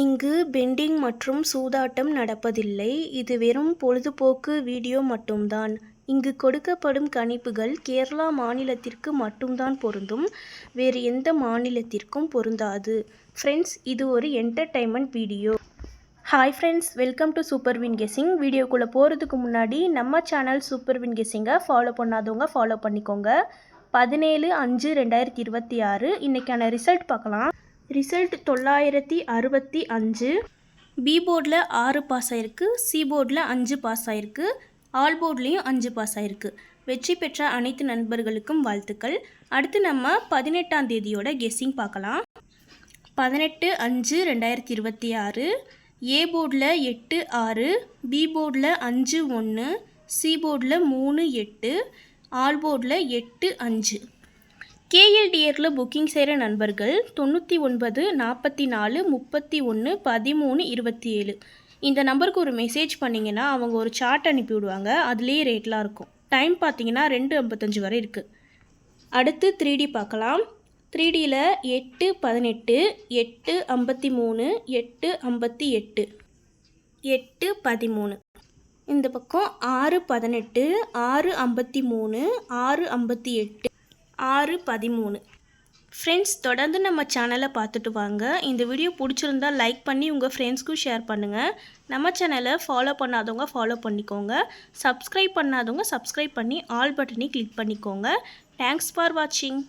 இங்கு பெண்டிங் மற்றும் சூதாட்டம் நடப்பதில்லை. இது வெறும் பொழுதுபோக்கு வீடியோ மட்டும்தான். இங்கு கொடுக்கப்படும் கணிப்புகள் கேரளா மாநிலத்திற்கு மட்டும்தான் பொருந்தும். வேறு எந்த மாநிலத்திற்கும் பொருந்தாது. ஃப்ரெண்ட்ஸ், இது ஒரு entertainment video. Hi friends, welcome to super win guessing. வீடியோக்குள்ளே போகிறதுக்கு முன்னாடி நம்ம சேனல் சூப்பர் வின் கெஸ்ஸிங்கை ஃபாலோ பண்ணாதவங்க ஃபாலோ பண்ணிக்கோங்க. 17/5/2026 இன்றைக்கான ரிசல்ட் பார்க்கலாம். ரிசல்ட் 965. பி போர்டில் 6 பாஸ் ஆகிருக்கு, சி போர்டில் 5 பாஸ் ஆகிருக்கு, ஆல் போர்ட்லேயும் 5 பாஸ் ஆகிருக்கு. வெற்றி பெற்ற அனைத்து நண்பர்களுக்கும் வாழ்த்துக்கள். அடுத்து நம்ம 18ஆம் தேதியோட கெஸ்ஸிங் பார்க்கலாம். 18/5/2026 ஏ போர்டில் 8 6, பி போர்டில் 5 1, சி போர்டில் 3 8, ஆல் போர்டில் 8 5. கேஎல்டிஆரில் புக்கிங் செய்கிற நண்பர்கள் 99 44 31 13 27 இந்த நம்பருக்கு ஒரு மெசேஜ் பண்ணிங்கன்னா அவங்க ஒரு சார்ட் அனுப்பி விடுவாங்க. அதுலேயே ரேட்லாம் இருக்கும். டைம் பார்த்தீங்கன்னா 2:55 வரை இருக்குது. அடுத்து 3D பார்க்கலாம். 3Dயில் 8 18, 8 53, 8 58, 8 13. இந்த பக்கம் 6 18, 6 53, 6 58, 6 13. ஃப்ரெண்ட்ஸ், தொடர்ந்து நம்ம சேனலை பார்த்துட்டு வாங்க. இந்த வீடியோ பிடிச்சிருந்தால் லைக் பண்ணி உங்கள் ஃப்ரெண்ட்ஸ்க்கும் ஷேர் பண்ணுங்கள். நம்ம சேனலை ஃபாலோ பண்ணாதவங்க ஃபாலோ பண்ணிக்கோங்க. சப்ஸ்கிரைப் பண்ணாதவங்க சப்ஸ்கிரைப் பண்ணி ஆல் பட்டனை கிளிக் பண்ணிக்கோங்க. தேங்க்ஸ் ஃபார் வாட்சிங்.